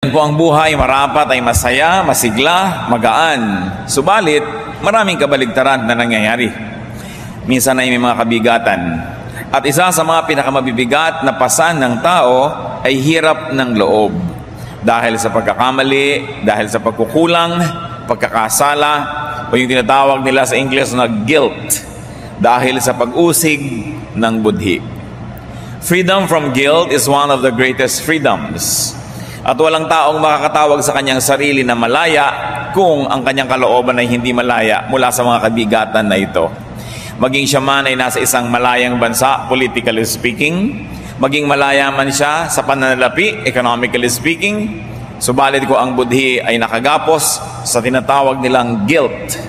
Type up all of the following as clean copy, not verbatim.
Po ang buhay marapat ay masaya, masigla, magaan. Subalit, maraming kabaligtaran na nangyayari. Minsan ay may mga kabigatan. At isa sa mga pinakamabibigat na pasan ng tao ay hirap ng loob. Dahil sa pagkakamali, dahil sa pagkukulang, pagkakasala, o yung tinatawag nila sa English na guilt. Dahil sa pag-usig ng budhi. Freedom from guilt is one of the greatest freedoms. At walang taong makakatawag sa kanyang sarili na malaya kung ang kanyang kalooban ay hindi malaya mula sa mga kabigatan na ito. Maging siya man ay nasa isang malayang bansa, politically speaking, maging malaya man siya sa pananalapi, economically speaking, subalit ko ang budhi ay nakagapos sa tinatawag nilang guilt,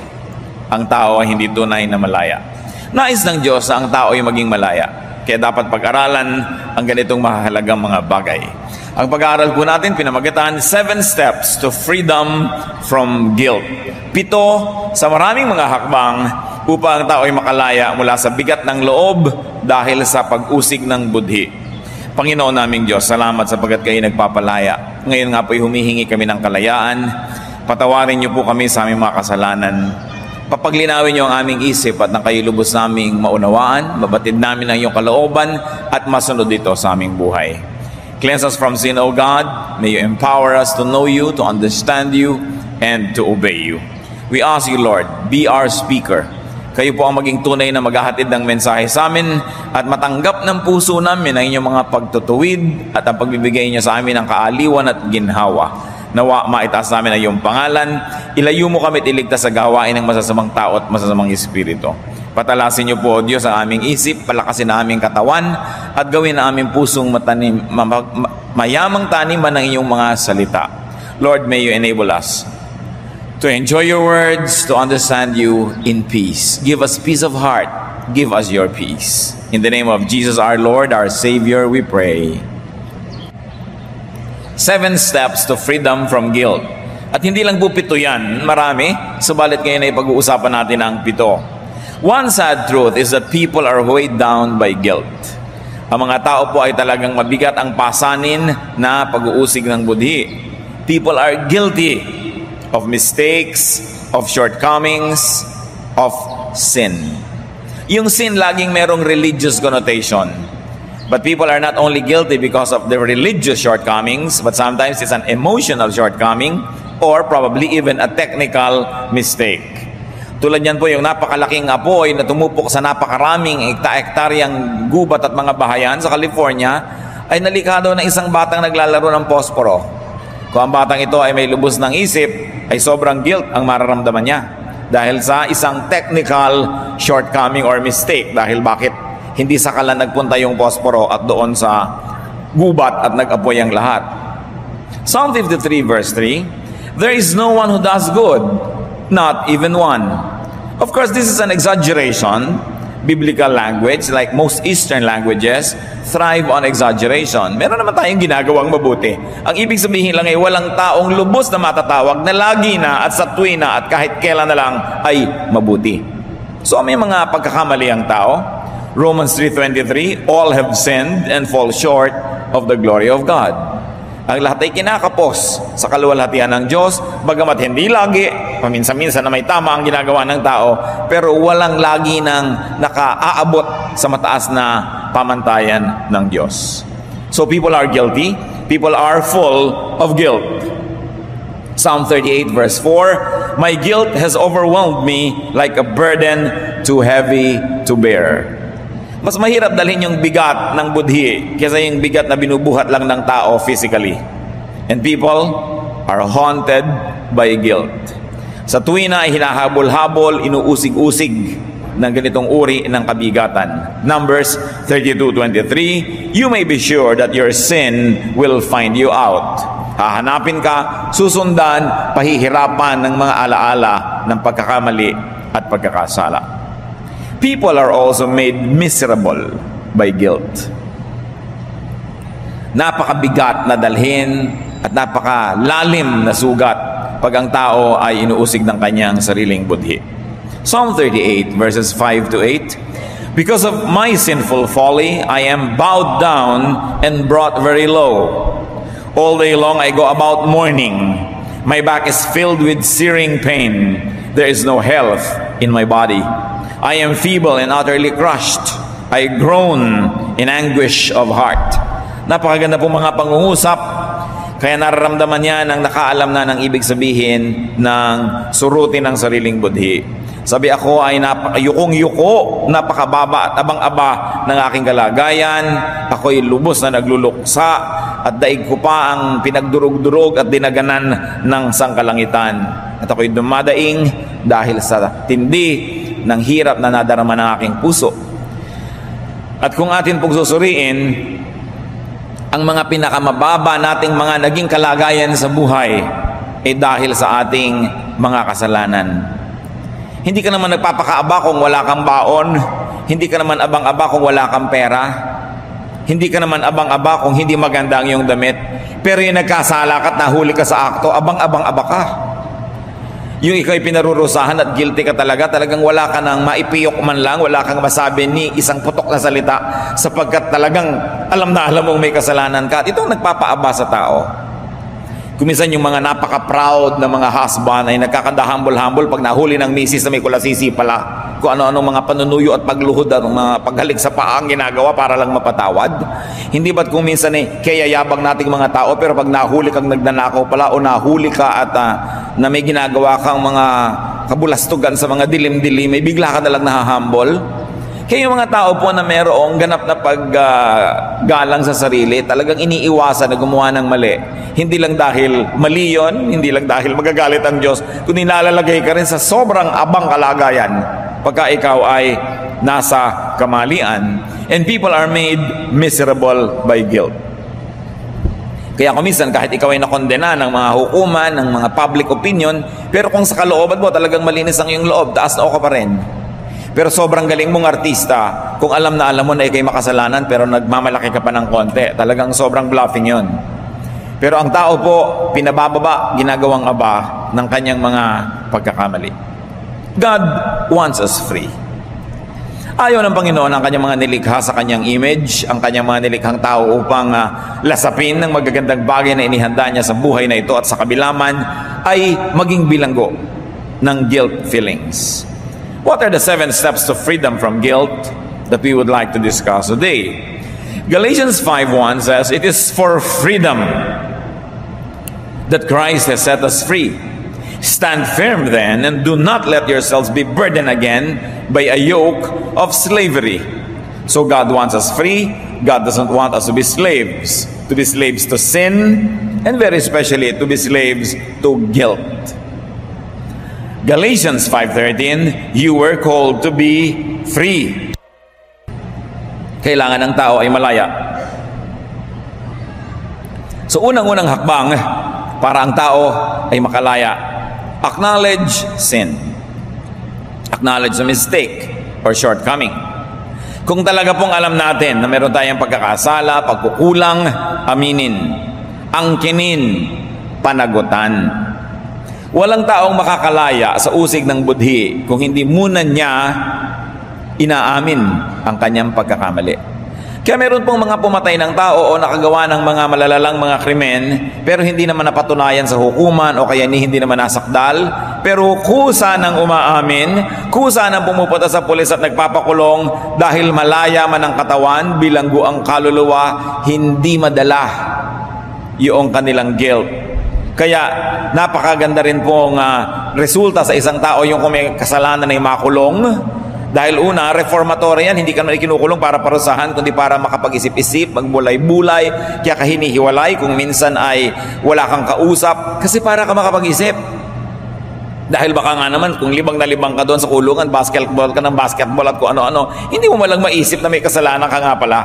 ang tao ay hindi tunay na malaya. Nais ng Diyos na ang tao ay maging malaya. Kaya dapat pag-aralan ang ganitong mahalagang mga bagay. Ang pag-aaral po natin, pinamagatan, 7 steps to freedom from guilt. 7 sa maraming mga hakbang upang ang tao ay makalaya mula sa bigat ng loob dahil sa pag-usig ng budhi. Panginoon naming Diyos, salamat sapagkat kayo nagpapalaya. Ngayon nga po ay humihingi kami ng kalayaan. Patawarin niyo po kami sa aming mga kasalanan. Papaglinawin niyo ang aming isip at nang kayo lubos naming maunawaan, mabatid namin ang iyong kalooban at masunod dito sa aming buhay. Cleanse us from sin, O God. May you empower us to know you, to understand you, and to obey you. We ask you, Lord, be our speaker. Kayo po ang maging tunay na maghahatid ng mensahe sa amin at matanggap ng puso namin ang inyong mga pagtutuwid at ang pagbibigay niyo sa amin ng kaaliwan at ginhawa. Nawa maitaas namin ang iyong pangalan, ilayo mo kami at iligtas sa gawain ng masasamang tao at masasamang espiritu. Patalasin niyo po, O Diyos, ang aming isip, palakasin ang aming katawan, at gawin ang aming pusong mayamang taniman ng iyong mga salita. Lord, may you enable us to enjoy your words, to understand you in peace. Give us peace of heart. Give us your peace. In the name of Jesus our Lord, our Savior, we pray. 7 steps to freedom from guilt. At hindi lang po 7 yan, marami. Subalit ngayon ay pag-uusapan natin ang 7. One sad truth is that people are weighed down by guilt. Ang mga tao po ay talagang mabigat ang pasanin na pag-uusig ng budhi. People are guilty of mistakes, of shortcomings, of sin. Yung sin laging merong religious connotation. But people are not only guilty because of their religious shortcomings, but sometimes it's an emotional shortcoming or probably even a technical mistake. Tulad yan po yung napakalaking apoy na tumupok sa napakaraming ektaryang gubat at mga bahayan sa California ay nalikha daw ng isang batang naglalaro ng posporo. Kung ang batang ito ay may lubos ng isip, ay sobrang guilt ang mararamdaman niya dahil sa isang technical shortcoming or mistake. Dahil bakit hindi sakalan nagpunta yung posporo at doon sa gubat at nag-apoy ang lahat. Psalm 53 verse 3, there is no one who does good, not even one. Of course, this is an exaggeration. Biblical language, like most Eastern languages, thrive on exaggeration. Meron naman tayong ginagawang mabuti. Ang ibig sabihin lang ay walang taong lubos na matatawag na lagi na at sa tuwi na at kahit kailan na lang ay mabuti. So may mga pagkakamali ang tao. Romans 3:23, all have sinned and fall short of the glory of God. Ang lahat ay kinakapos sa kaluwalhatian ng Diyos, bagamat hindi lagi, paminsan-minsan na may tama ang ginagawa ng tao, pero walang lagi nang nakaaabot sa mataas na pamantayan ng Diyos. So people are guilty, people are full of guilt. Psalm 38 verse 4, my guilt has overwhelmed me like a burden too heavy to bear. Mas mahirap dalhin yung bigat ng budhi kaysa yung bigat na binubuhat lang ng tao physically. And people are haunted by guilt. Sa tuwi na ay hinahabol-habol, inuusig-usig ng ganitong uri ng kabigatan. Numbers 32:23, you may be sure that your sin will find you out. Hahanapin ka, susundan, pahihirapan ng mga alaala ng pagkakamali at pagkakasala. People are also made miserable by guilt. Napakabigat na dalhin at napakalalim na sugat pag ang tao ay inuusig ng kanyang sariling budhi. Psalm 38 verses 5-8, because of my sinful folly, I am bowed down and brought very low. All day long I go about mourning. My back is filled with searing pain. There is no health in my body. I am feeble and utterly crushed. I groan in anguish of heart. Napakaganda po mga pangungusap. Kaya nararamdaman niya ng nakaalam na ng ibig sabihin ng surutin ng sariling budhi. Sabi, ako ay yukong-yuko, napakababa at abang-aba ng aking kalagayan. Ako'y lubos na nagluluksa at daig ko pa ang pinagdurog-durog at dinaganan ng sangkalangitan. At ako'y dumadaing dahil sa tindi ng hirap na nadarama ng aking puso. At kung atin pong susuriin, ang mga pinakamababa nating mga naging kalagayan sa buhay ay dahil sa ating mga kasalanan. Hindi ka naman nagpapakaaba kung wala kang baon. Hindi ka naman abang-aba kung wala kang pera. Hindi ka naman abang-aba kung hindi maganda ang iyong damit. Pero yung nagkasala ka at nahuli ka sa akto, abang-abang-aba ka. Yung ikaw ay pinarurusahan at guilty ka talaga, talagang wala ka nang maipiyok man lang, wala kang masabi ni isang putok na salita sapagkat talagang alam na alam mong may kasalanan ka. At itong nagpapaaba sa tao. Kuminsan yung mga napaka-proud na mga husband ay nagkakanda-humble-humble pag nahuli ng misis na may kulasisi pala. Kung ano-ano mga panunuyo at pagluhod at mga paghalik sa paa ang ginagawa para lang mapatawad. Hindi ba't kung minsan kaya yabang nating mga tao pero pag nahuli kang nagnanakaw pala o nahuli ka at na may ginagawa kang mga kabulastugan sa mga dilim-dilim, may bigla ka na lang nahahumble. Kaya yung mga tao po na mayroong ganap na paggalang sa sarili, talagang iniiwasan na gumawa ng mali. Hindi lang dahil mali yun, hindi lang dahil magagalit ang Diyos, kundi nalalagay ka rin sa sobrang abang kalagayan pagka ikaw ay nasa kamalian. And people are made miserable by guilt. Kaya kuminsan kahit ikaw ay nakondena ng mga hukuman, ng mga public opinion, pero kung sa kalooban mo talagang malinis ang iyong loob, taas na ka pa rin. Pero sobrang galing mong artista, kung alam na alam mo na ikay makasalanan pero nagmamalaki ka pa ng konti, talagang sobrang bluffing yon. Pero ang tao po, pinabababa, ginagawang aba ng kanyang mga pagkakamali. God wants us free. Ayaw ng Panginoon ang kanyang mga nilikha sa kanyang image, ang kanyang mga nilikhang tao upang lasapin ng magagandang bagay na inihanda niya sa buhay na ito at sa kabilaman ay maging bilanggo ng guilt feelings. What are the 7 steps to freedom from guilt that we would like to discuss today? Galatians 5:1 says, "It is for freedom that Christ has set us free. Stand firm then, and do not let yourselves be burdened again by a yoke of slavery." So God wants us free. God doesn't want us to be slaves to sin, and very especially to be slaves to guilt. Galatians 5:13, you were called to be free. Kailangan ng tao ay malaya. So unang-unang hakbang para ang tao ay makalaya. Acknowledge sin. Acknowledge the mistake or shortcoming. Kung talaga pong alam natin na meron tayong pagkakasala, pagkukulang, aminin. Angkinin, panagutan. Walang taong makakalaya sa usig ng budhi kung hindi muna niya inaamin ang kanyang pagkakamali. Kaya meron pong mga pumatay ng tao o nakagawa ng mga malalalang mga krimen pero hindi naman napatunayan sa hukuman o kaya hindi naman nasakdal, pero kusa nang umaamin, kusa nang pumupunta sa pulis at nagpapakulong dahil malaya man ang katawan, bilanggo ang kaluluwa, hindi madala yung kanilang guilt. Kaya napakaganda rin pong resulta sa isang tao yung kung may kasalanan na makulong. Dahil una, reformatory yan, hindi ka naman ikinukulong para parusahan, kundi para makapag-isip-isip, magbulay-bulay, kaya ka hinihiwalay kung minsan ay wala kang kausap, kasi para ka makapag-isip. Dahil baka nga naman, kung libang na libang ka doon sa kulungan, basketball ka ng basketball at kung ano-ano, hindi mo malang maisip na may kasalanan ka nga pala.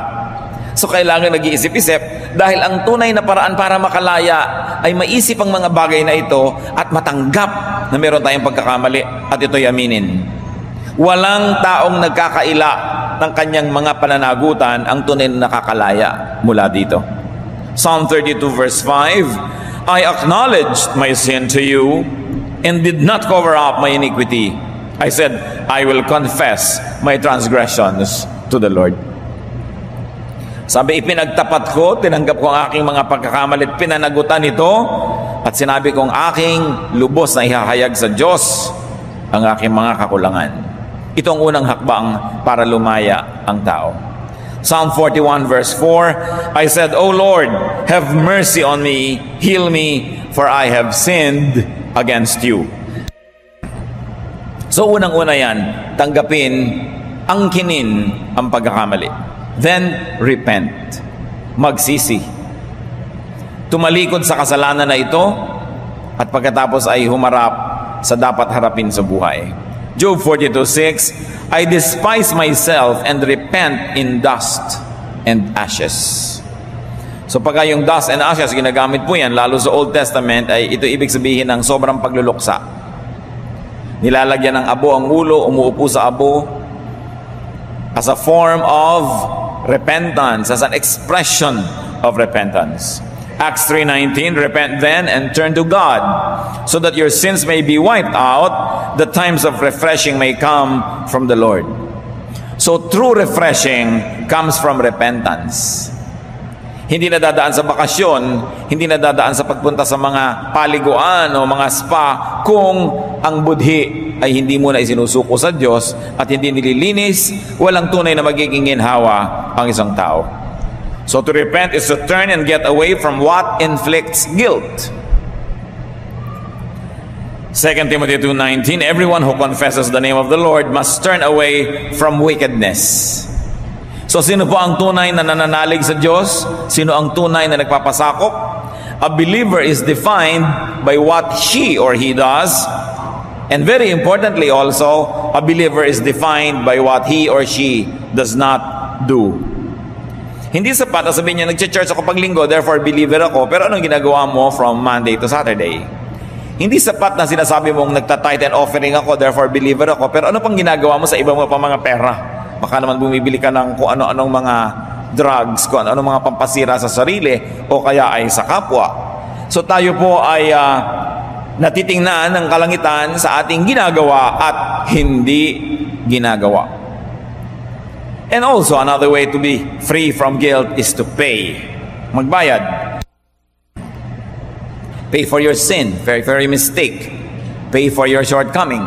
So kailangan nag-iisip-isip dahil ang tunay na paraan para makalaya ay maisip ang mga bagay na ito at matanggap na meron tayong pagkakamali at ito'y aminin. Walang taong nagkakaila ng kanyang mga pananagutan ang tunay na nakakalaya mula dito. Psalm 32 verse 5, I acknowledged my sin to you and did not cover up my iniquity. I said, I will confess my transgressions to the Lord. Sabi, ipinagtapat ko, tinanggap ko ang aking mga pagkakamalit, pinanagutan ito, at sinabi kong aking lubos na ihahayag sa Diyos ang aking mga kakulangan. Ito ang unang hakbang para lumaya ang tao. Psalm 41 verse 4, I said, O Lord, have mercy on me, heal me, for I have sinned against you. So unang-una yan, tanggapin, angkinin ang pagkakamali. Then, repent. Magsisi. Tumalikod sa kasalanan na ito, at pagkatapos ay humarap sa dapat harapin sa buhay. Job 42:6, I despise myself and repent in dust and ashes. So pagka yung dust and ashes, ginagamit po yan, lalo sa Old Testament, ay ito ibig sabihin ng sobrang pagluluksa. Nilalagyan ng abo ang ulo, umuupo sa abo, as a form of repentance, as an expression of repentance. Acts 3:19, repent then and turn to God, so that your sins may be wiped out, the times of refreshing may come from the Lord. So true refreshing comes from repentance. Hindi na dadaan sa bakasyon, hindi na dadaan sa pagpunta sa mga paliguan o mga spa kung ang budhi ay hindi mo na isinusuko sa Diyos at hindi nililinis, walang tunay na magiging ginhawa ang isang tao. So to repent is to turn and get away from what inflicts guilt. 2 Timothy 2:19, everyone who confesses the name of the Lord must turn away from wickedness. So sino po ang tunay na nananalig sa Diyos? Sino ang tunay na nagpapasakop? A believer is defined by what she or he does. And very importantly also, a believer is defined by what he or she does not do. Hindi sapat na sabihin niya, nag-church ako pag linggo, therefore believer ako, pero anong ginagawa mo from Monday to Saturday? Hindi sapat na sinasabi mong nagta-tithe and offering ako, therefore believer ako, pero ano pang ginagawa mo sa iba mo pa mga pera? Baka naman bumibili ka ng kung ano-anong mga drugs, kung ano-anong mga pampasira sa sarili, o kaya ay sa kapwa. So tayo po ay natitingnan ng kalangitan sa ating ginagawa at hindi ginagawa. And also, another way to be free from guilt is to pay. Magbayad. Pay for your sin, for your mistake. Pay for your shortcoming.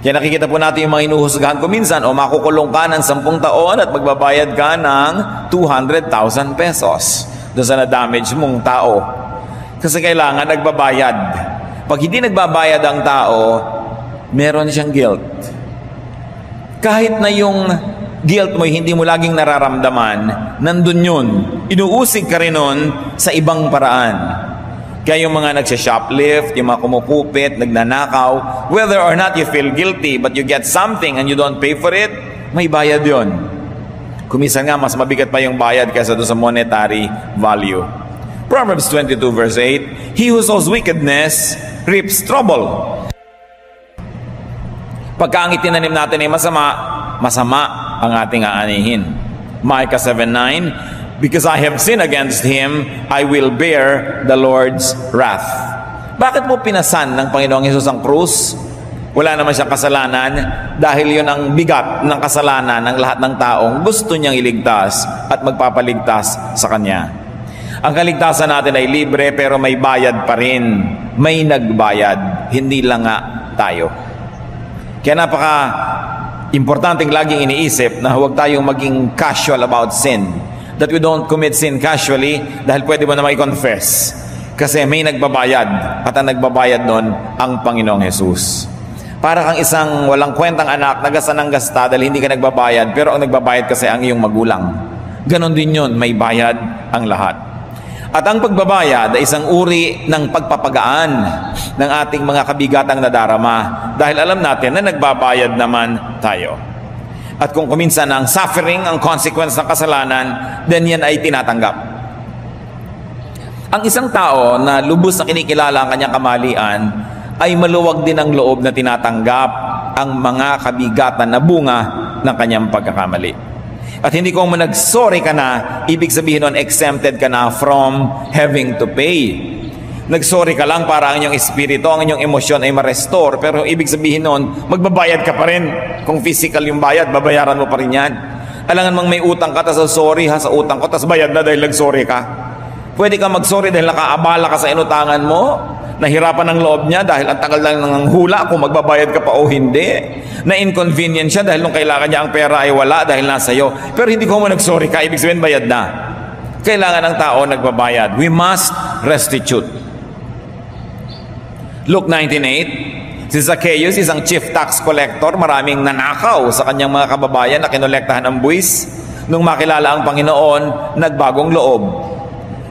Kaya nakikita po natin yung mga inuhusgahan ko minsan, o makukulong ka ng 10 taon at magbabayad ka ng 200,000 pesos doon sa na-damage mong tao. Kasi kailangan nagbabayad. Pag hindi nagbabayad ang tao, meron siyang guilt. Kahit na yung guilt mo hindi mo laging nararamdaman, nandun yun. Inuusig ka rin nun sa ibang paraan. Kaya yung mga nagsha-shoplift, yung mga kumukupit, nagnanakaw, whether or not you feel guilty but you get something and you don't pay for it, may bayad yun. Kumisan nga, mas mabigat pa yung bayad kaysa doon sa monetary value. Proverbs 22 verse 8, he who sows wickedness reaps trouble. Pagka ang itinanim natin ay masama, masama ang ating aanihin. Micah 7:9, because I have sinned against him, I will bear the Lord's wrath. Bakit mo pinasan ng Panginoong Hesus ang krus? Wala naman siyang kasalanan, dahil yun ang bigat ng kasalanan ng lahat ng taong gusto niyang iligtas at magpapaligtas sa Kanya. Ang kaligtasan natin ay libre, pero may bayad pa rin. May nagbayad, hindi lang nga tayo. Kaya importanteng laging iniisip na huwag tayong maging casual about sin. That we don't commit sin casually dahil pwede mo na i-confess. Kasi may nagbabayad at ang nagbabayad nun ang Panginoong Hesus. Para kang isang walang kwentang anak, nagasa ng gasta dahil hindi ka nagbabayad, pero ang nagbabayad kasi ang iyong magulang. Ganon din yun, may bayad ang lahat. At ang pagbabayad ay isang uri ng pagpapagaan ng ating mga kabigatang nadarama dahil alam natin na nagbabayad naman tayo. At kung kuminsan ang suffering, ang consequence ng kasalanan, then yan ay tinatanggap. Ang isang tao na lubos na kinikilala ang kanyang kamalian ay maluwag din ang loob na tinatanggap ang mga kabigatan na bunga ng kanyang pagkakamali. At hindi kung nag-sorry ka na, ibig sabihin nun, exempted ka na from having to pay. Nag-sorry ka lang para ang inyong espiritu, ang inyong emosyon ay ma-restore. Pero ibig sabihin nun, magbabayad ka pa rin. Kung physical yung bayad, babayaran mo pa rin yan. Alangan mang may utang ka, tapos sorry ha sa utang ko, tapos bayad na dahil nag-sorry ka. Pwede ka mag-sorry dahil nakaabala ka sa inutangan mo, nahirapan ng loob niya dahil ang tagal lang ng hula kung magbabayad ka pa o hindi, na-inconvenient siya dahil nung kailangan niya ang pera ay wala dahil nasa iyo. Pero hindi ko mo nag-sorry ka, ibig sabihin bayad na. Kailangan ng tao nagbabayad. We must restitute. Luke 19:8, si Zacchaeus, isang chief tax collector, maraming nanakaw sa kanyang mga kababayan na kinolektahan ng buwis. Nung makilala ang Panginoon, nagbagong loob.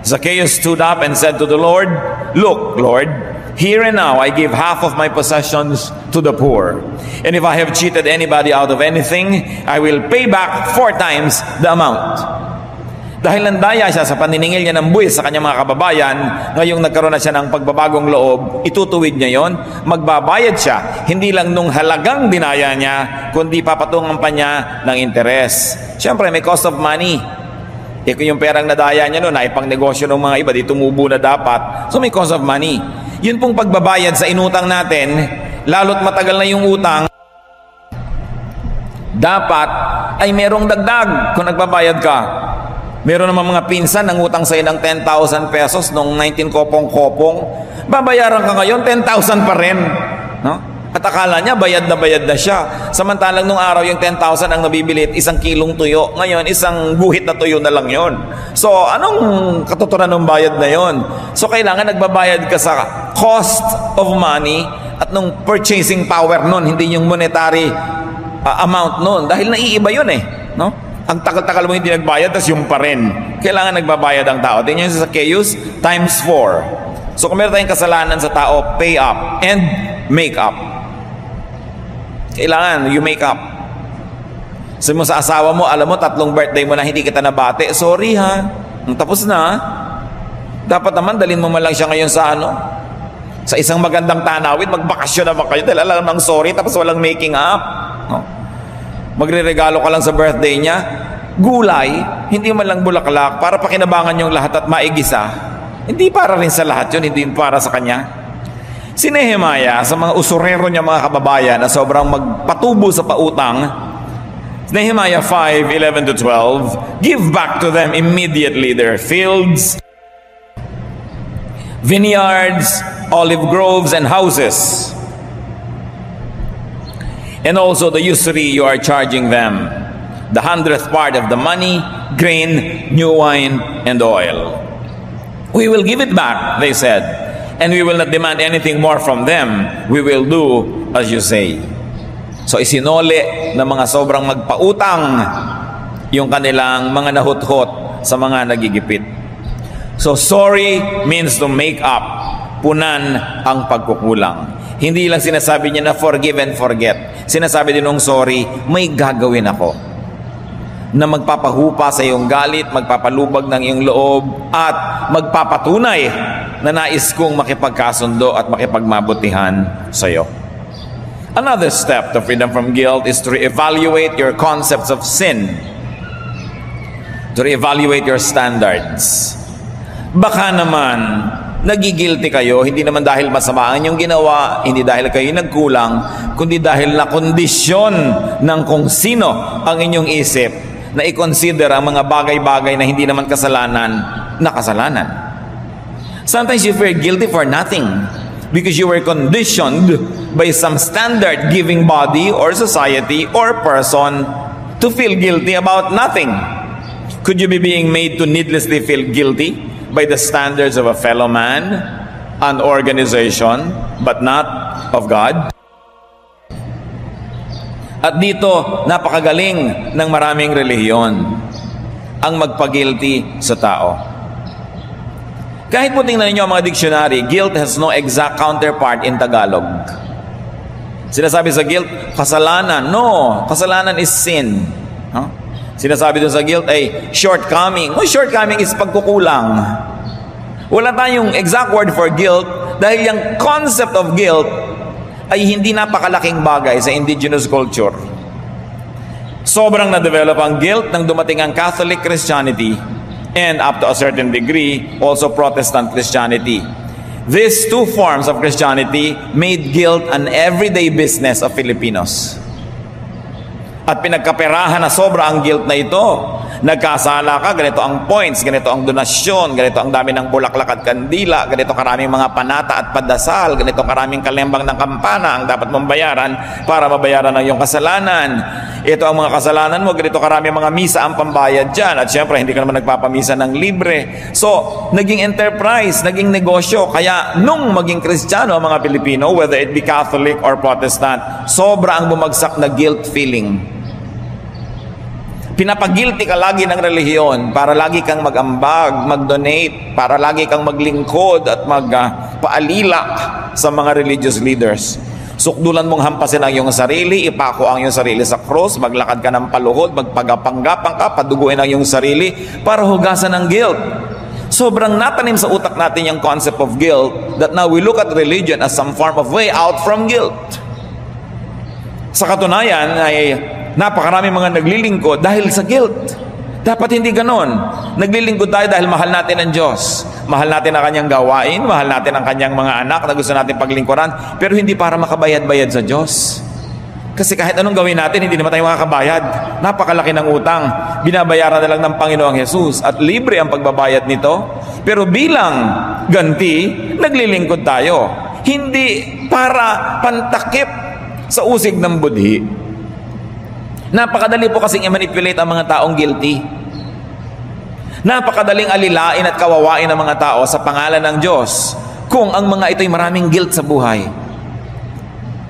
Zacchaeus stood up and said to the Lord, "Look, Lord, here and now I give half of my possessions to the poor. And if I have cheated anybody out of anything, I will pay back 4 times the amount." Dahil nandaya siya sa paniningil niya ng buwis sa kanyang mga kababayan, ngayong nagkaroon na siya ng pagbabagong loob, itutuwid niya yon, magbabayad siya, hindi lang nung halagang dinaya niya, kundi papatungan pa niya ng interes. Siyempre, may cost of money. Kung yung perang nadaya niya noon ay pang negosyo ng mga iba, di tumubo na dapat. So may cost of money. Yun pong pagbabayad sa inutang natin, lalo't matagal na yung utang, dapat ay merong dagdag kung nagbabayad ka. Meron naman mga pinsan ng utang sa'yo ng 10,000 pesos noong 19 kopong-kopong. Babayaran ka ngayon, 10,000 pa rin. No? At akala niya, bayad na siya. Samantalang nung araw yung 10,000 ang nabibilit, 1 kilong tuyo. Ngayon, 1 guhit na tuyo na lang yon. So, anong katuturan ng bayad na yon? So, kailangan nagbabayad ka sa cost of money at nung purchasing power nun, hindi yung monetary amount nun. Dahil naiiba yun eh. No? Ang tagal-tagal mo hindi nagbayad, tas yung pa rin. Kailangan nagbabayad ang tao. Tingnan nyo sa Zacchaeus, times 4. So kung meron tayong kasalanan sa tao, pay up and make up. Kailangan, you make up. Sabi mo sa asawa mo, alam mo, 3 birthday mo na hindi kita nabati. Sorry ha, tapos na. Dapat naman, dalhin mo man lang siya ngayon sa sa isang magandang tanawin, magbakasyon naman kayo dahil alam ng sorry, tapos walang making up. No? Magre-regalo ka lang sa birthday niya, gulay, hindi man lang bulaklak, para pakinabangan yung lahat at maigisa. Hindi para rin sa lahat yun, hindi para sa kanya. Si Nehemiah, sa mga usurero niya mga kababayan na sobrang magpatubo sa pautang, Nehemiah 5:11-12, give back to them immediately their fields, vineyards, olive groves, and houses, and also the usury you are charging them, the 100th part of the money, grain, new wine, and oil. We will give it back, they said, and we will not demand anything more from them. We will do as you say. So isinoli ng mga sobrang magpautang yung kanilang mga nahuthot sa mga nagigipit. So sorry means to make up, punan ang pagkukulang. Hindi lang sinasabi niya na forgive and forget. Sinasabi din nung sorry, may gagawin ako na magpapahupa sa iyong galit, magpapalubag ng iyong loob, at magpapatunay na nais kong makipagkasundo at makipagmabutihan sa iyo. Another step to freedom from guilt is to reevaluate your concepts of sin. To reevaluate your standards. Baka naman nagigilty kayo, hindi naman dahil masama ang inyong ginawa, hindi dahil kayo nagkulang, kundi dahil na kondisyon ng kung sino ang inyong isip na i-consider ang mga bagay-bagay na hindi naman kasalanan na kasalanan. Sometimes you feel guilty for nothing because you were conditioned by some standard giving body or society or person to feel guilty about nothing. Could you be being made to needlessly feel guilty by the standards of a fellow man, an organization, but not of God? At dito, napakagaling ng maraming relihiyon ang magpagilty sa tao. Kahit po tingnan ninyo ang mga dictionary, guilt has no exact counterpart in Tagalog. Sinasabi sa guilt, kasalanan. No, kasalanan is sin. Huh? Sinasabi doon sa guilt ay shortcoming. No, shortcoming is pagkukulang. Wala tayong exact word for guilt dahil yung concept of guilt ay hindi napakalaking bagay sa indigenous culture. Sobrang na-develop ang guilt nang dumating ang Catholic Christianity and up to a certain degree, also Protestant Christianity. These two forms of Christianity made guilt an everyday business of Filipinos. at pinagkaperahan na sobra ang guilt na ito. Nagkasala ka, ganito ang points, ganito ang donasyon, ganito ang dami ng bulaklak at kandila, ganito karaming mga panata at padasal, ganito karaming kalembang ng kampana ang dapat mong bayaran para mabayaran ang iyong kasalanan. Ito ang mga kasalanan mo, ganito karaming mga misa ang pambayad dyan. At syempre, hindi ka naman nagpapamisa ng libre. So, naging enterprise, naging negosyo. Kaya, nung maging Kristiyano ang mga Pilipino, whether it be Catholic or Protestant, sobra ang bumagsak na guilt feeling. Pinapagilty ka lagi ng relihiyon para lagi kang mag-ambag, mag-donate, para lagi kang maglingkod at magpaalila sa mga religious leaders. Sukdulan mong hampasin ang iyong sarili, ipako ang iyong sarili sa cross, maglakad ka ng paluhod, magpagapanggapang ka, paduguin ang iyong sarili para hugasan ang guilt. Sobrang natanim sa utak natin yung concept of guilt that now we look at religion as some form of way out from guilt. Sa katunayan ay napakarami mga naglilingkod dahil sa guilt. Dapat hindi ganon. Naglilingkod tayo dahil mahal natin ang Diyos. Mahal natin ang kanyang gawain, mahal natin ang kanyang mga anak na gusto natin paglingkuran, pero hindi para makabayad-bayad sa Diyos. Kasi kahit anong gawin natin, hindi naman tayo makakabayad. Napakalaki ng utang. Binabayaran na lang ng Panginoong Jesus at libre ang pagbabayad nito. Pero bilang ganti, naglilingkod tayo. Hindi para pantakip sa usig ng budhi. Napakadali po kasing i-manipulate ang mga taong guilty. Napakadaling alilain at kawawain ang mga tao sa pangalan ng Diyos kung ang mga ito'y maraming guilt sa buhay.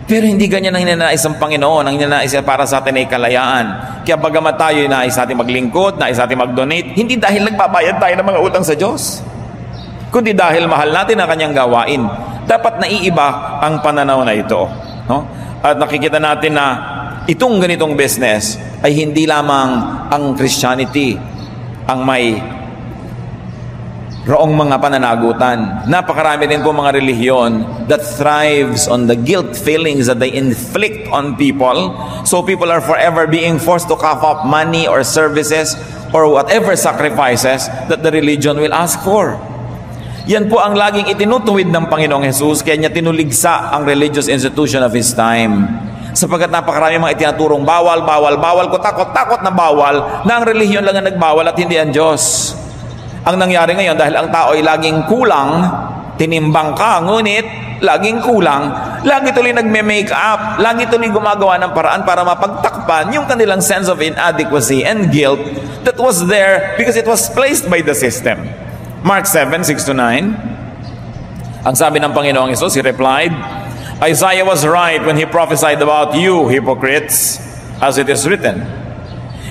Pero hindi ganyan ang ninanais ng Panginoon. Ang ninanais para sa atin ay kalayaan. Kaya bagamat tayo nais natin maglingkod, nais natin mag-donate, hindi dahil nagbabayad tayo ng mga utang sa Diyos, kundi dahil mahal natin ang kanyang gawain. Dapat naiiba ang pananaw na ito. No? At nakikita natin na itong ganitong business ay hindi lamang ang Christianity ang may roong mga pananagutan. Napakarami din po mga relihiyon that thrives on the guilt feelings that they inflict on people. So people are forever being forced to cough up money or services or whatever sacrifices that the religion will ask for. Yan po ang laging itinutuwid ng Panginoong Jesus, kaya niya tinuligsa ang religious institution of His time. Sapagkat napakarami mga itinaturong bawal, ko takot na bawal, na ang relihiyon lang ang nagbawal at hindi ang Diyos. Ang nangyari ngayon, dahil ang tao ay laging kulang, tinimbang ka, ngunit laging kulang, lagi tuloy nagme-make up, lagi tuloy gumagawa ng paraan para mapagtakpan yung kanilang sense of inadequacy and guilt that was there because it was placed by the system. Mark 7:6-9, ang sabi ng Panginoong Hesus, He replied, Isaiah was right when he prophesied about you, hypocrites, as it is written,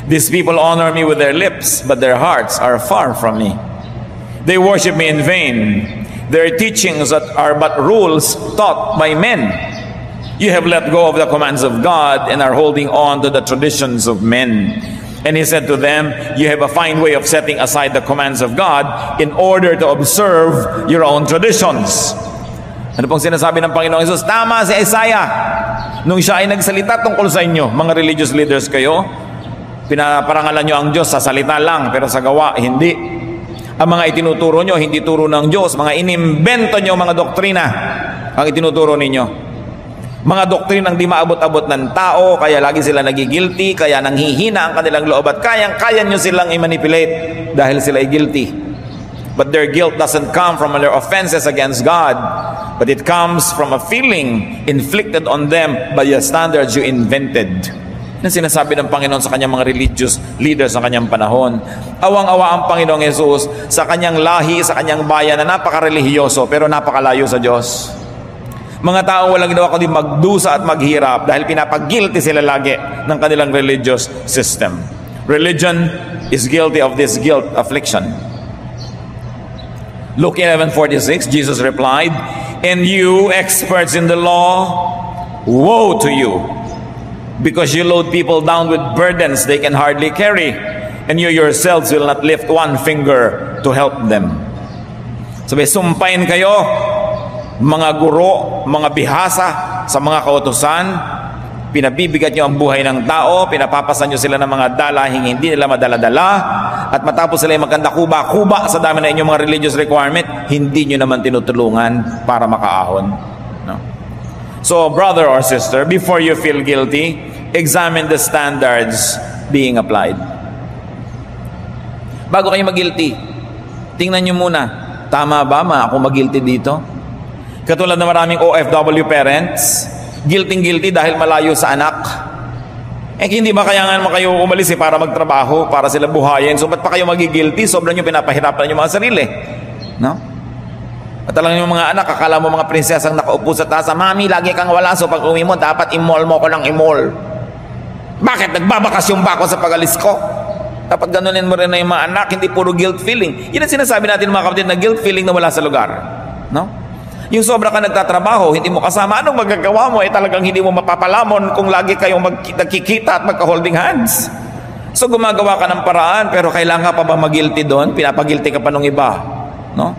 these people honor me with their lips, but their hearts are far from me. They worship me in vain. Their teachings are but rules taught by men. You have let go of the commands of God and are holding on to the traditions of men. And he said to them, you have a fine way of setting aside the commands of God in order to observe your own traditions. Ano pong sinasabi ng Panginoong Hesus? Tama si Isaiah. Nung siya ay nagsalita tungkol sa inyo, mga religious leaders kayo, pinaparangalan nyo ang Diyos sa salita lang, pero sa gawa, hindi. Ang mga itinuturo nyo, hindi turo ng Diyos. Mga inimbento nyo, mga doktrina, ang itinuturo ninyo. Mga doktrinang di maabot-abot ng tao, kaya lagi sila nagigilty, kaya nanghihina ang kanilang loob at kaya nyo silang i-manipulate dahil sila ay guilty. But their guilt doesn't come from their offenses against God, but it comes from a feeling inflicted on them by the standards you invented. Na sinasabi ng Panginoon sa kanyang mga religious leaders sa kanyang panahon. Awang-awa ang Panginoong Jesus sa kanyang lahi, sa kanyang bayan na napaka-relihiyoso pero napakalayo sa Diyos. Mga tao walang ginawa kundi magdusa at maghirap dahil pinapag-guilty sila lagi ng kanilang religious system. Religion is guilty of this guilt affliction. Luke 11:46, Jesus replied, and you, experts in the law, woe to you, because you load people down with burdens they can hardly carry, and you yourselves will not lift one finger to help them. Sabi, sumpain kayo, mga guro, mga bihasa sa mga kautusan, pinabibigat nyo ang buhay ng tao, pinapapasan nyo sila ng mga dalahing hindi nila madala-dala, at matapos sila yung maganda kuba-kuba sa dami na inyong mga religious requirement, hindi nyo naman tinutulungan para makaahon. No? So, brother or sister, before you feel guilty, examine the standards being applied. Bago kayo mag-guilty, tingnan nyo muna, tama ba ako mag-guilty dito? Katulad na maraming OFW parents, guilty dahil malayo sa anak. Hindi ba kaya nga naman kayo umalis para magtrabaho, para sila buhayin? So ba't pa kayo magigilty? Sobrang yung pinapahirapan yung mga sarili. No? At talagang yung mga anak, akala mo mga prinsesang nakaupo sa taas, Mami, lagi kang wala, so pag uwi mo, dapat i-mall mo ko ng i-mall. Bakit? Nagbabakasyon ba ako sa pag-alis ko? Dapat ganunin mo rin na yung mga anak, hindi puro guilt feeling. Yun ang sinasabi natin mga kapatid na guilt feeling na wala sa lugar. No? Yung sobra ka nagtatrabaho, hindi mo kasama, anong magagawa mo? Talagang hindi mo mapapalamon kung lagi kayong nagkikita at magka-holding hands. So gumagawa ka ng paraan, pero kailangan pa ba mag-guilty doon? Pinapagilty ka pa nung iba. No?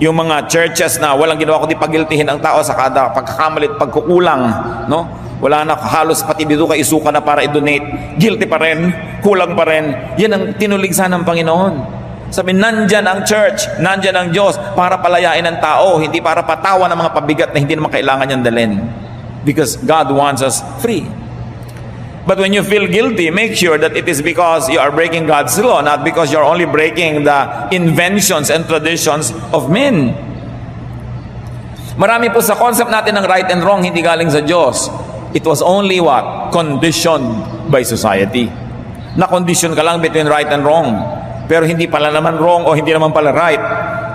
Yung mga churches na walang ginawa kundi pagiltihin ang tao sa kada pagkakamalit, pagkukulang. No? Wala na halos pati dito ka isuka na para i-donate. Guilty pa rin, kulang pa rin. Yan ang tinuligsa ng Panginoon. Sabi, nandyan ang church, nandyan ang Diyos para palayain ang tao, hindi para patawan ng mga pabigat na hindi naman kailangan niyang dalhin. Because God wants us free. But when you feel guilty, make sure that it is because you are breaking God's law, not because you're only breaking the inventions and traditions of men. Marami po sa concept natin ng right and wrong, hindi galing sa Diyos. It was only what? Conditioned by society. Na-condition ka lang between right and wrong. Pero hindi pala naman wrong o hindi naman pala right.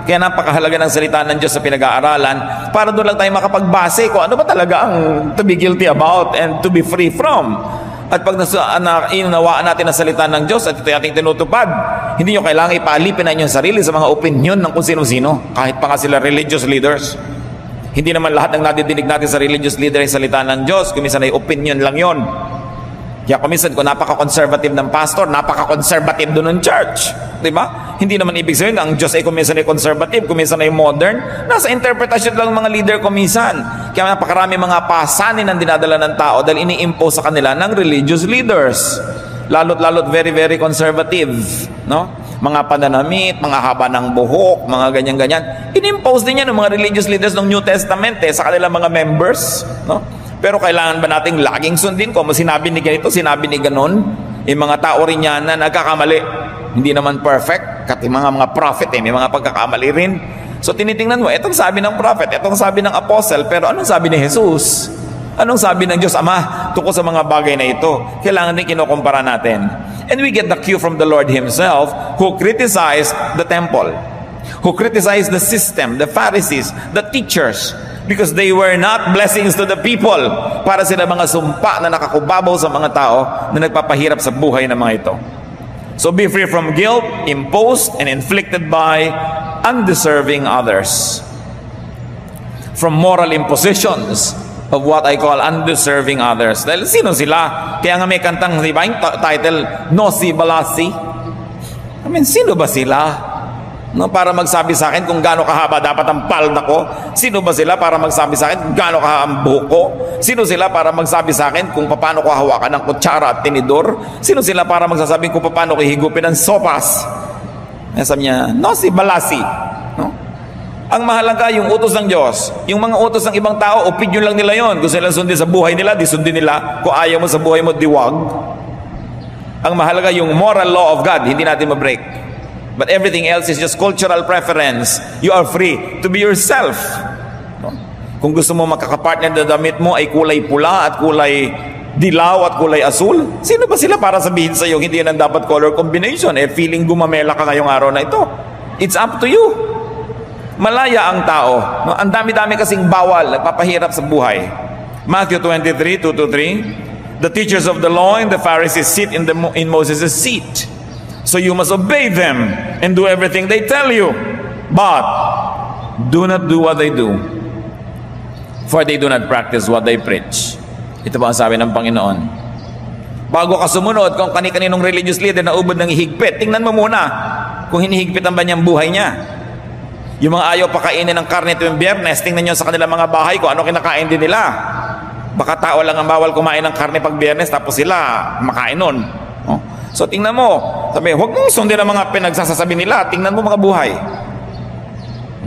Kaya napakahalaga ng salita ng Diyos sa pinag-aaralan para doon lang tayo makapagbase kung ano ba talaga ang to be guilty about and to be free from. At pag inunawaan natin ang salita ng Diyos at ito ating tinutupad, hindi nyo kailangan ipaalipin na inyong sarili sa mga opinion ng kung sino-sino, kahit pa nga sila religious leaders. Hindi naman lahat ng nadidinig natin sa religious leader ay salita ng Diyos. Kuminsan ay opinion lang yon. Kaya kuminsan kung napaka-conservative ng pastor, napaka-conservative doon ng church. Diba? Hindi naman ibig sabihin ang Diyos ay kuminsan ay conservative, kuminsan ay modern. Nasa interpretation lang mga leader kuminsan. Kaya napakarami mga pasanin ang dinadala ng tao dahil ini-impose sa kanila ng religious leaders. Lalo't very, very conservative. No? Mga pananamit, mga haba ng buhok, mga ganyan-ganyan. In-impose din yan ng mga religious leaders ng New Testament sa kanilang mga members. No? Pero kailangan ba nating laging sundin kung sinabi ni ganito, sinabi ni ganon? Yung mga tao rin yan na nagkakamali. Hindi naman perfect. Kasi mga prophet may mga pagkakamali rin. So tinitingnan mo, itong sabi ng prophet, itong sabi ng apostle, pero anong sabi ni Jesus? Anong sabi ng Diyos Ama tungkol sa mga bagay na ito? Kailangan din kinukumpara natin. And we get the cue from the Lord Himself who criticized the temple, who criticized the system, the Pharisees, the teachers, because they were not blessings to the people. Para sila mga sumpa na nakakubabaw sa mga tao na nagpapahirap sa buhay ng mga ito. So be free from guilt imposed and inflicted by undeserving others. From moral impositions of what I call undeserving others. Dahil sino sila? Kaya nga may kantang, di ba, yung title, Nosi Balasi. Sino ba sila? No, para magsabi sa akin kung gaano kahaba dapat ang palda ko? Sino ba sila para magsabi sa akin kung gaano kahaba ang buhok ko? Sino sila para magsabi sa akin kung paano ko hawakan ng kutsara at tinidor? Sino sila para magsasabi kung paano ko higupin ng sopas? Sabi niya, Nosi Balasi. No? Ang mahalaga yung utos ng Diyos. Yung mga utos ng ibang tao, opinion lang nila yon. Kung sila sundin sa buhay nila, di sundin nila. Kung ayaw mo sa buhay mo, diwag. Ang mahalaga yung moral law of God, hindi natin ma-break. But everything else is just cultural preference. You are free to be yourself. Kung gusto mo makakapartner na damit mo ay kulay pula at kulay dilaw at kulay asul, sino ba sila para sabihin sa iyo hindi yan ang dapat color combination? Feeling gumamela ka ngayong araw na ito. It's up to you. Malaya ang tao. Ang dami-dami kasing bawal, nagpapahirap sa buhay. Matthew 23, 2-3, the teachers of the law and the Pharisees sit in Moses' seat. So you must obey them and do everything they tell you. But do not do what they do, for they do not practice what they preach. Ito ba ang sabi ng Panginoon? Bago ka sumunod kung kani-kaninong religious leader na ubod ng ihigpit, tingnan mo muna kung hinihigpitan ba niyang buhay niya. Yung mga ayaw pakainin ng karne tuwing Biyernes, tingnan nyo sa kanilang mga bahay kung ano kinakain din nila. Baka tao lang ang bawal kumain ng karne pag Biyernes tapos sila makain nun. Oh? So tingnan mo, sabi, huwag mong sundin ang mga pinagsasasabi nila, tingnan mo mga buhay.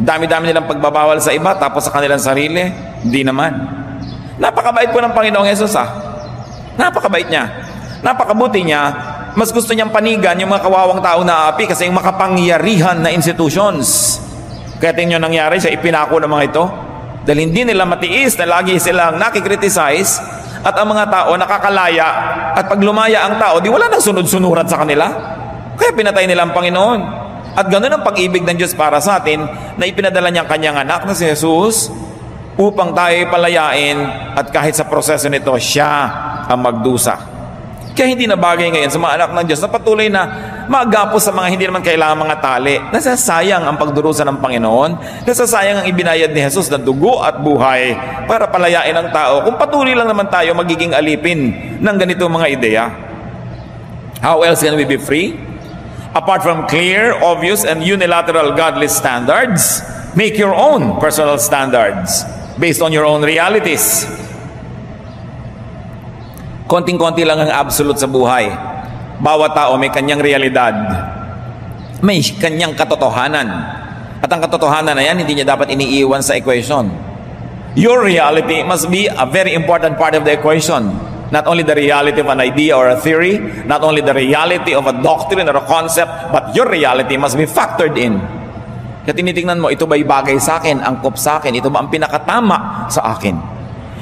Dami-dami nilang pagbabawal sa iba, tapos sa kanilang sarili, hindi naman. Napakabait po ng Panginoong Yesus Napakabait niya. Napakabuti niya. Mas gusto niyang panigan yung mga kawawang tao na aapi kasi yung makapangyarihan na institutions. Kaya tingnan nangyari sa ipinako ng mga ito. Dahil hindi nila matiis na lagi silang nakikriticize at ang mga tao nakakalaya at pag lumaya ang tao, di wala nang sunod-sunuran sa kanila. Kaya pinatay nila ang Panginoon. At ganoon ang pag-ibig ng Diyos para sa atin na ipinadala niyang kanyang anak na si Jesus upang tayo palayain at kahit sa proseso nito, siya ang magdusa. Kaya hindi na bagay ngayon sa mga anak ng Diyos na patuloy na magapos sa mga hindi naman kailangan mga tali. Nasasayang ang pagdurusa ng Panginoon. Nasasayang ang ibinayad ni Jesus na dugo at buhay para palayain ang tao kung patuloy lang naman tayo magiging alipin ng ganito mga ideya. How else can we be free? Apart from clear, obvious, and unilateral godly standards, make your own personal standards based on your own realities. Konting-konti lang ang absolute sa buhay. Bawat tao may kanyang realidad. May kanyang katotohanan. At ang katotohanan na yan, hindi niya dapat iniiwan sa equation. Your reality must be a very important part of the equation. Not only the reality of an idea or a theory, not only the reality of a doctrine or a concept, but your reality must be factored in. Kaya tinitingnan mo, ito ba'y bagay sa akin, angkop sa akin, ito ba ang pinakatama sa akin?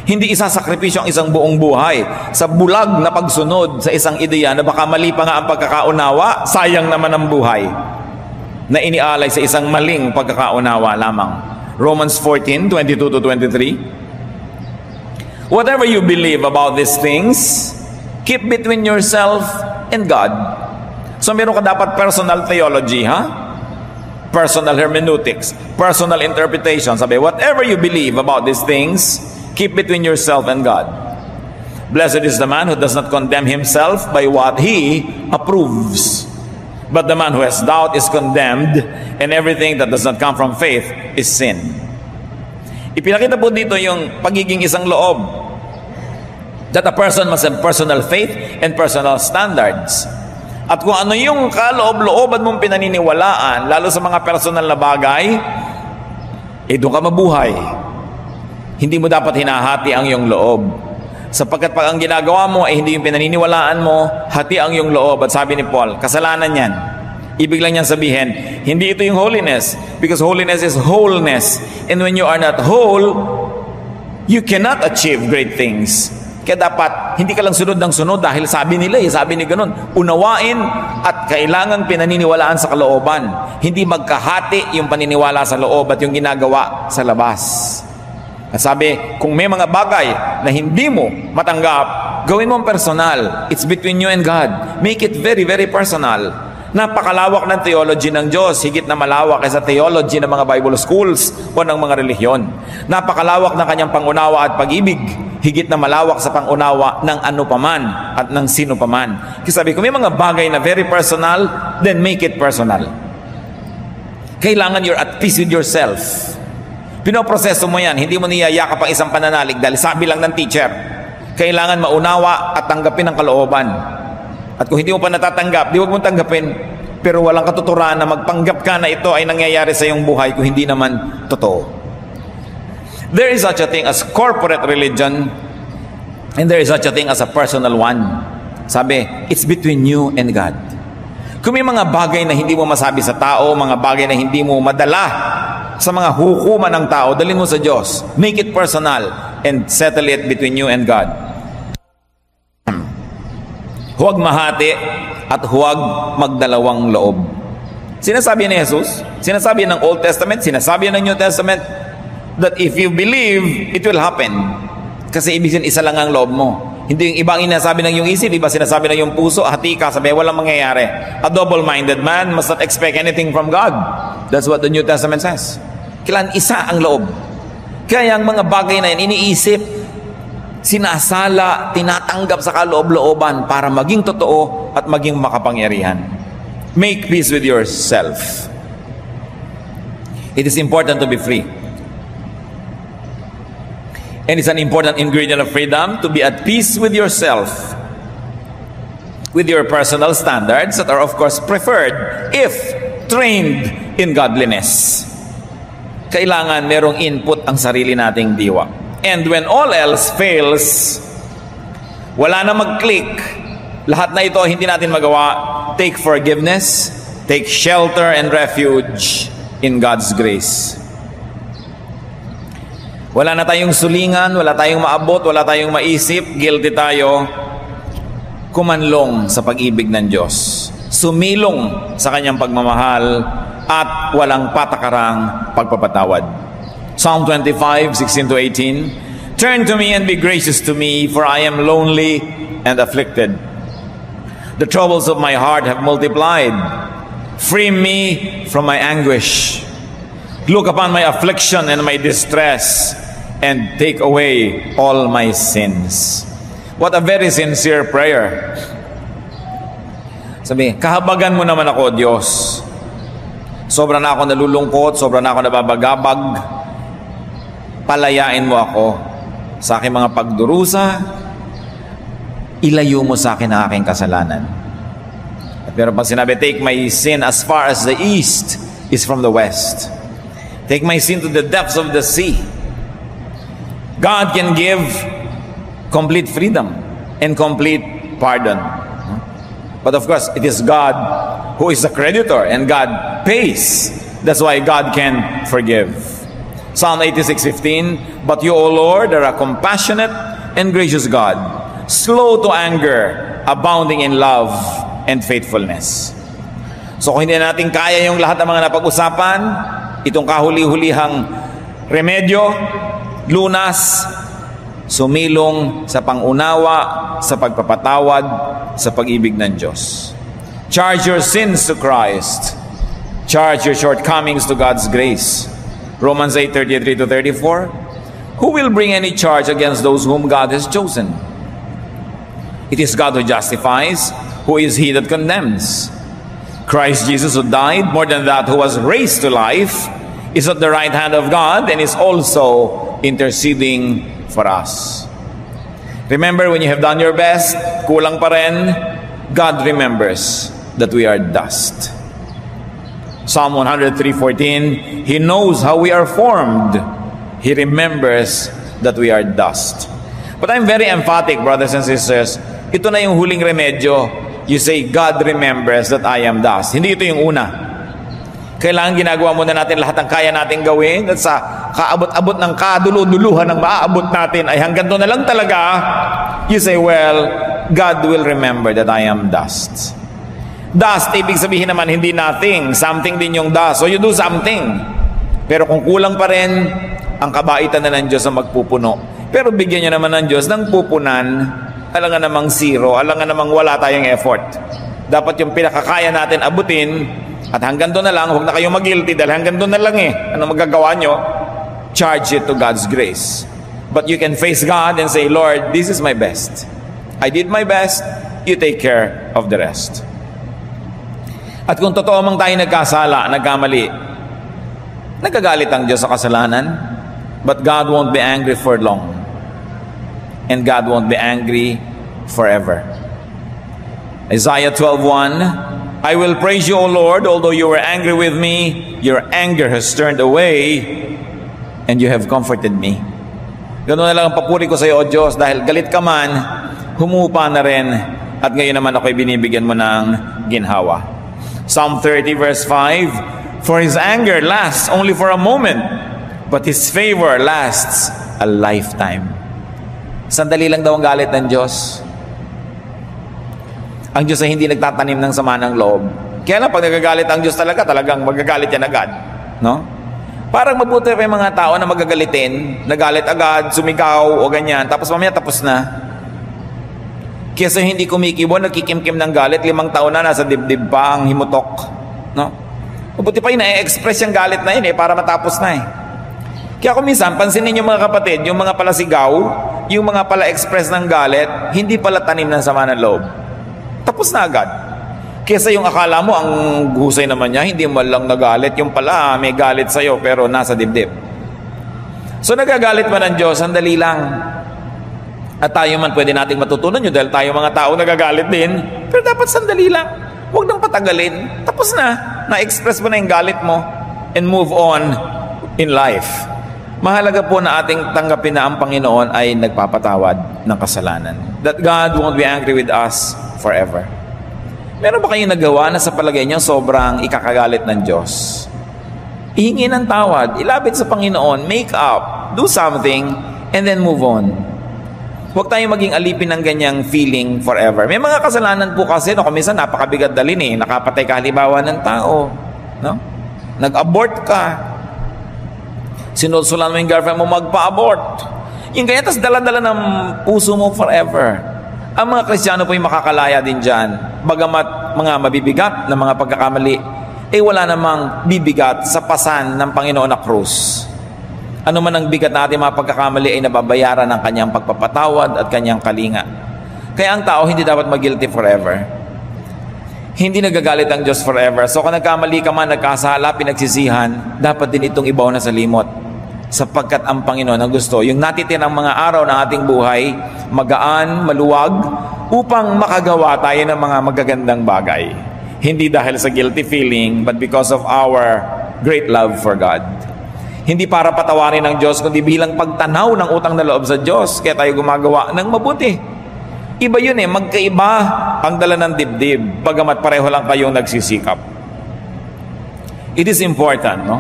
Hindi isasakripisyo ang isang buong buhay sa bulag na pagsunod sa isang ideya na baka mali pa nga ang pagkakaunawa, sayang naman ang buhay na inialay sa isang maling pagkakaunawa lamang. Romans 14:22-23. Whatever you believe about these things, keep between yourself and God. So meron ka dapat personal theology, personal hermeneutics, personal interpretation. Sabi, whatever you believe about these things, keep between yourself and God. Blessed is the man who does not condemn himself by what he approves. But the man who has doubt is condemned, and everything that does not come from faith is sin. Ipinakita po dito yung pagiging isang loob. That a person must have personal faith and personal standards. At kung ano yung kaloob-looban mong pinaniniwalaan, lalo sa mga personal na bagay, doon ka mabuhay. Hindi mo dapat hinahati ang iyong loob. Sapagkat pag ang ginagawa mo ay hindi yung pinaniniwalaan mo, hati ang iyong loob. At sabi ni Paul, kasalanan yan. Ibig lang niyang sabihin, hindi ito yung holiness. Because holiness is wholeness. And when you are not whole, you cannot achieve great things. Kaya dapat, hindi ka lang sunod ng sunod dahil sabi nila, sabi ni ganun, unawain at kailangan pinaniniwalaan sa kalooban. Hindi magkahati yung paniniwala sa loob at yung ginagawa sa labas. At sabi, kung may mga bagay na hindi mo matanggap, gawin mo ang personal. It's between you and God. Make it very, very personal. Napakalawak ng theology ng Diyos, higit na malawak kaysa theology ng mga Bible schools o ng mga relihiyon. Napakalawak ng kanyang pangunawa at pag-ibig, higit na malawak sa pangunawa ng ano paman at ng sino paman. Kasi sabi, kung may mga bagay na very personal, then make it personal. Kailangan you're at peace with yourself. Pinoproseso mo yan, hindi mo niyayakap ang isang pananalig dahil sabi lang ng teacher. Kailangan maunawa at tanggapin ang kalooban. At kung hindi mo pa natatanggap, di huwag mong tanggapin. Pero walang katuturan na magpanggap ka na ito ay nangyayari sa iyong buhay kung hindi naman totoo. There is such a thing as corporate religion and there is such a thing as a personal one. Sabi, it's between you and God. Kung may mga bagay na hindi mo masabi sa tao, mga bagay na hindi mo madala sa mga hukuman ng tao, dalhin mo sa Diyos. Make it personal and settle it between you and God. Huwag mahati at huwag magdalawang loob. Sinasabi ni Jesus, sinasabi ng Old Testament, sinasabi ng New Testament, that if you believe, it will happen. Kasi ibig sabihin, isa lang ang loob mo. Hindi yung ibang inasabi ng yung isip, iba sinasabi ng yung puso, hati ka, sabi, walang mangyayari. A double-minded man must not expect anything from God. That's what the New Testament says. Kailan isa ang loob. Kaya ang mga bagay na yan, iniisip, sinasala, tinatanggap sa kaloob-looban para maging totoo at maging makapangyarihan. Make peace with yourself. It is important to be free. And it's an important ingredient of freedom to be at peace with yourself, with your personal standards that are of course preferred if trained in godliness. Kailangan merong input ang sarili nating diwa. And when all else fails, Wala na mag-click. Lahat na ito hindi natin magawa. Take forgiveness, take shelter and refuge in God's grace. Wala na tayong sulingan, wala tayong maabot, wala tayong maisip, guilty tayo. Kumanlong sa pag-ibig ng Diyos. Sumilong sa kanyang pagmamahal at walang patakarang pagpapatawad. Psalm 25, 16-18. Turn to me and be gracious to me, for I am lonely and afflicted. The troubles of my heart have multiplied. Free me from my anguish. Look upon my affliction and my distress, and take away all my sins. What a very sincere prayer. Sabi, kahabagan mo naman ako, Diyos. Sobra na ako nalulungkot, sobra na ako nababagabag. Palayain mo ako sa aking mga pagdurusa. Ilayo mo sa akin ang aking kasalanan. At meron pang sinabi, take my sin as far as the east is from the west. Take my sin to the depths of the sea. God can give complete freedom and complete pardon. But of course, it is God who is the creditor, and God pays. That's why God can forgive. Psalm 86:15, but you, O Lord, are a compassionate and gracious God, slow to anger, abounding in love and faithfulness. So kung hindi natin kaya yung lahat ng mga napag-usapan, itong kahuli-hulihang remedyo, lunas, sumilong sa pangunawa, sa pagpapatawad, sa pag-ibig ng Diyos. Charge your sins to Christ. Charge your shortcomings to God's grace. Romans 8:33-34. Who will bring any charge against those whom God has chosen? It is God who justifies. Who is he that condemns? Christ Jesus, who died, more than that, who was raised to life, is at the right hand of God and is also interceding for us. Remember, when you have done your best, kulang pa rin, God remembers that we are dust. Psalm 103:14, He knows how we are formed. He remembers that we are dust. But I'm very emphatic, brothers and sisters. Ito na yung huling remedyo. You say, God remembers that I am dust. Hindi ito yung una. Kailangan ginagawa muna natin lahat ng kaya natin gawin, at sa kaabot-abot ng kadulu-duluhan ng maaabot natin ay hanggang doon na lang talaga. You say, well, God will remember that I am dust. Dust, ibig sabihin naman hindi nothing. Something din yung dust. So you do something. Pero kung kulang pa rin, ang kabaitan na ng Diyos ang magpupuno. Pero bigyan niya naman ng Diyos ng pupunan. Alangan namang zero, alangan namang wala tayong effort. Dapat yung pinakakaya natin abutin, at hanggang doon na lang, huwag na kayong mag-guilty dahil hanggang doon na lang eh. Ano magagawa nyo? Charge it to God's grace. But you can face God and say, Lord, this is my best. I did my best, you take care of the rest. At kung totoo mang tayo nagkasala, nagkamali, nagagalit ang Diyos sa kasalanan, but God won't be angry for long. And God won't be angry forever. Isaiah 12:1, I will praise you, O Lord, although you were angry with me, your anger has turned away, and you have comforted me. Ganoon na lang ang papuri ko sa iyo, O Diyos, dahil galit ka man, humupa na rin, at ngayon naman ako'y binibigyan mo ng ginhawa. Psalm 30:5, for his anger lasts only for a moment, but his favor lasts a lifetime. Sandali lang daw ang galit ng Diyos. Ang Diyos ay hindi nagtatanim ng sama ng loob. Kaya lang pag nagagalit ang Diyos talagang magagalit yan agad. No? Parang mabuti pa yung mga tao na magagalitin, nagalit agad, sumigaw o ganyan, tapos mamaya tapos na. Kesa hindi kumikibo, nagkikimkim ng galit, 5 taon na, nasa dibdib pa ang himutok. No? Mabuti pa yun, na-express yung galit na yun para matapos na eh. Kaya kung minsan, pansinin yung mga kapatid, yung mga pala sigaw, yung mga pala express ng galit, hindi pala tanim ng sama ng loob. Tapos na agad. Kesa yung akala mo, ang husay naman niya, hindi mo lang nagalit. Yung pala, may galit sa'yo, pero nasa dibdib. So nagagalit man ng Diyos, sandali lang. At tayo man, pwede nating matutunan yun, dahil tayo mga tao nagagalit din. Pero dapat sandali lang. Huwag nang patagalin. Tapos na. Na-express mo na yung galit mo. And move on in life. Mahalaga po na ating tanggapin na ang Panginoon ay nagpapatawad ng kasalanan. That God won't be angry with us forever. Meron ba kayong nagawa na sa palagay niyo sobrang ikakagalit ng Diyos? Ihingi ng tawad, ilapit sa Panginoon, make up, do something, and then move on. Huwag tayong maging alipin ng ganyang feeling forever. May mga kasalanan po kasi, no, minsan napakabigat dalhin eh. Nakapatay ka halimbawa ng tao. No? Nag-abort ka. Sinulsulan mo yung girlfriend mo magpa-abort. Yung ganyan, tas dala-dala ng puso mo forever. Ang mga Kristiyano po yung makakalaya din dyan. Bagamat mga mabibigat na mga pagkakamali, wala namang bibigat sa pasan ng Panginoon na krus. Ano man ang bigat na ating mga pagkakamali ay nababayaran ng kanyang pagpapatawad at kanyang kalinga. Kaya ang tao hindi dapat mag-guilty forever. Hindi nagagalit ang Diyos forever. So kung nagkamali ka man, nagkasala, pinagsisihan, dapat din itong ibaw na sa limot. Sapagkat ang Panginoon ang gusto, yung natitirang mga araw ng ating buhay, magaan, maluwag, upang makagawa tayo ng mga magagandang bagay. Hindi dahil sa guilty feeling, but because of our great love for God. Hindi para patawarin ng Diyos, kundi bilang pagtanaw ng utang na loob sa Diyos, kaya tayo gumagawa ng mabuti. Iba yun magkaiba ang dala ng dibdib, bagamat pareho lang kayong nagsisikap. It is important, no?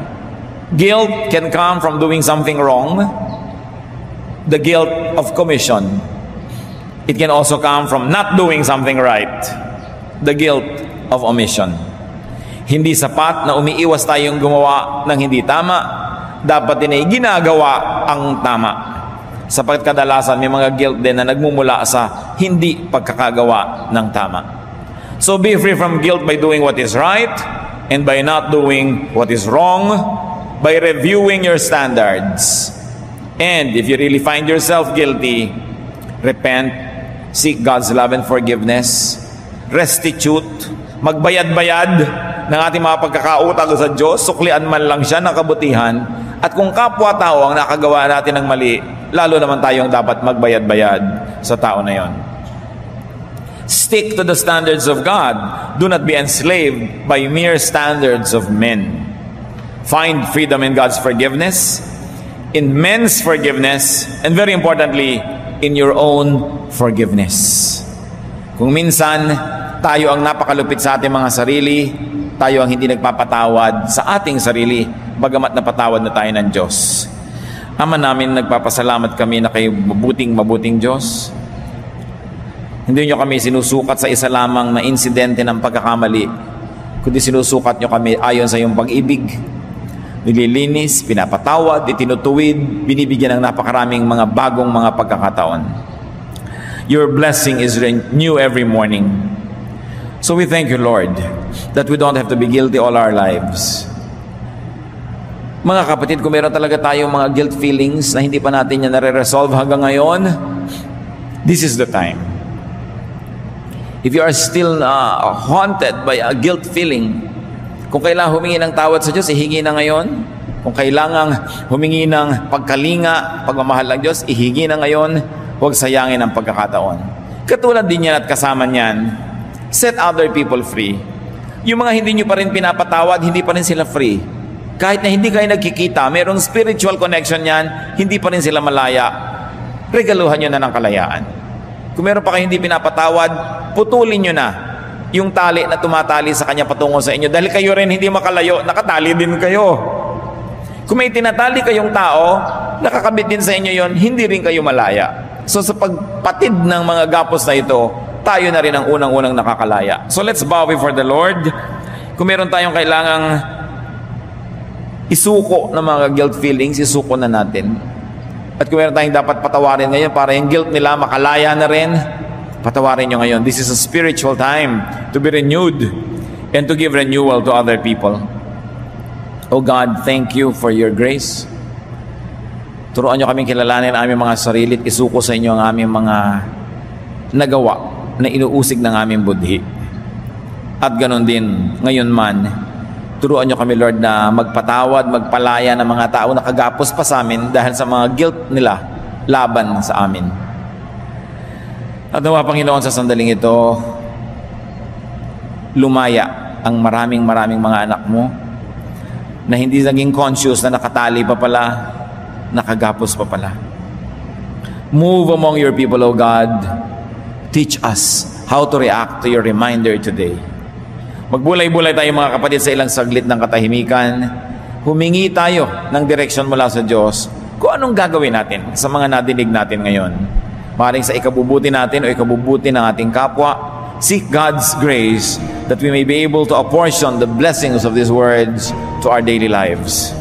Guilt can come from doing something wrong, the guilt of commission. It can also come from not doing something right, the guilt of omission. Hindi sapat na umiiwas tayong gumawa ng hindi tama, dapat din ay ginagawa ang tama. Sapagkat kadalasan may mga guilt din na nagmumula sa hindi pagkakagawa ng tama. So be free from guilt by doing what is right and by not doing what is wrong, by reviewing your standards. And if you really find yourself guilty, repent, seek God's love and forgiveness, restitute, magbayad-bayad ng ating mga pagkakautang sa Diyos, suklian man lang siya ng kabutihan, at kung kapwa-tao ang nakagawa natin ng mali, lalo naman tayong dapat magbayad-bayad sa tao na yon. Stick to the standards of God. Do not be enslaved by mere standards of men. Find freedom in God's forgiveness, in men's forgiveness, and very importantly, in your own forgiveness. Kung minsan, tayo ang napakalupit sa ating mga sarili, tayo ang hindi nagpapatawad sa ating sarili, bagamat napatawad na tayo ng Diyos. Ama namin, nagpapasalamat kami na kayo mabuting Diyos. Hindi nyo kami sinusukat sa isa lamang na insidente ng pagkakamali, kundi sinusukat nyo kami ayon sa iyong pag-ibig. Nililinis, pinapatawad, itinutuwid, binibigyan ng napakaraming mga bagong mga pagkakataon. Your blessing is new every morning. So we thank you, Lord, that we don't have to be guilty all our lives. Mga kapatid, kung meron talaga tayong mga guilt feelings na hindi pa natin yan nare-resolve hanggang ngayon, this is the time. If you are still haunted by a guilt feeling, kung kailangan humingi ng tawad sa Diyos, ihingi na ngayon. Kung kailangan humingi ng pagkalinga, pagmamahal ng Diyos, ihingi na ngayon. Huwag sayangin ang pagkakataon. Katulad din yan at kasama niyan, set other people free. Yung mga hindi nyo pa rin pinapatawad, hindi pa rin sila free. Kahit na hindi kayo nagkikita, mayroong spiritual connection yan, hindi pa rin sila malaya. Regaluhan nyo na ng kalayaan. Kung meron pa kayo hindi pinapatawad, putulin nyo na yung tali na tumatali sa kanya patungo sa inyo. Dahil kayo rin hindi makalayo, nakatali din kayo. Kung may tinatali kayong tao, nakakabit din sa inyo yon, hindi rin kayo malaya. So sa pagpatid ng mga gapos na ito, tayo na rin ang unang-unang nakakalaya. So let's bow before the Lord. Kung meron tayong kailangang isuko ng mga guilt feelings, isuko na natin. At kung meron tayong dapat patawarin ngayon para yung guilt nila makalaya na rin, patawarin nyo ngayon. This is a spiritual time to be renewed and to give renewal to other people. Oh God, thank you for your grace. Turuan nyo kaming kilalanin ang aming mga sarili at isuko sa inyo ang aming mga nagawa na inuusig ng aming budhi. At ganon din, ngayon man, turuan nyo kami, Lord, na magpatawad, magpalaya ng mga tao na kagapos pa sa amin dahil sa mga guilt nila laban sa amin. At nawa, Panginoon, sa sandaling ito, lumaya ang maraming mga anak mo na hindi naging conscious na nakatali pa pala, nakagapos pa pala. Move among your people, O God. Teach us how to react to your reminder today. Magbulay-bulay tayo mga kapatid sa ilang saglit ng katahimikan. Humingi tayo ng direksyon mula sa Diyos kung anong gagawin natin sa mga nadinig natin ngayon. Maaaring sa ikabubuti natin o ikabubuti ng ating kapwa, seek God's grace that we may be able to apportion the blessings of these words to our daily lives.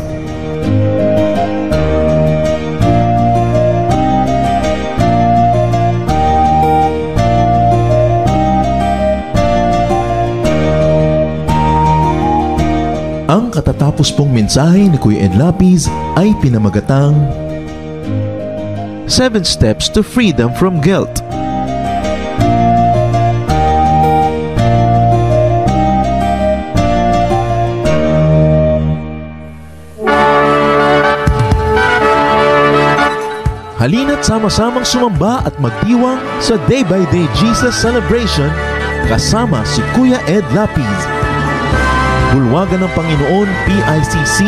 Ang katatapos pong mensahe ni Kuya Ed Lapiz ay pinamagatang 7 Steps to Freedom from Guilt. Halina't sama-samang sumamba at magdiwang sa Day by Day Jesus Celebration kasama si Kuya Ed Lapiz. Bulwagan ng Panginoon PICC,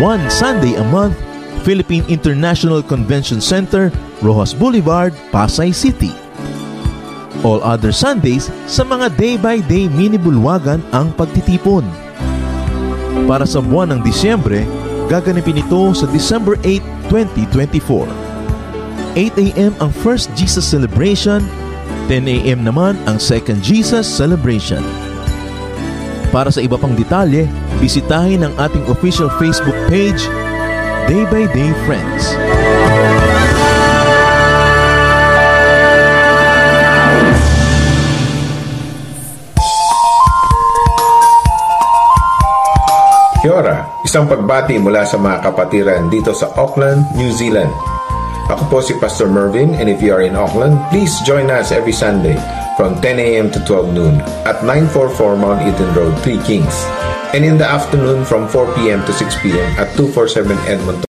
one Sunday a month, Philippine International Convention Center, Rojas Boulevard, Pasay City. All other Sundays sa mga day-by-day mini-bulwagan ang pagtitipon. Para sa buwan ng Disyembre, gaganapin ito sa December 8, 2024. 8 a.m. ang First Jesus Celebration, 10 a.m. naman ang Second Jesus Celebration. Para sa iba pang detalye, bisitahin ang ating official Facebook page, Day by Day Friends. Kia ora, isang pagbati mula sa mga kapatiran dito sa Auckland, New Zealand. Ako po si Pastor Mervin, and if you are in Auckland, please join us every Sunday from 10 a.m. to 12 noon at 944 Mount Eden Road, 3 Kings, and in the afternoon from 4 p.m. to 6 p.m. at 247 Edmonton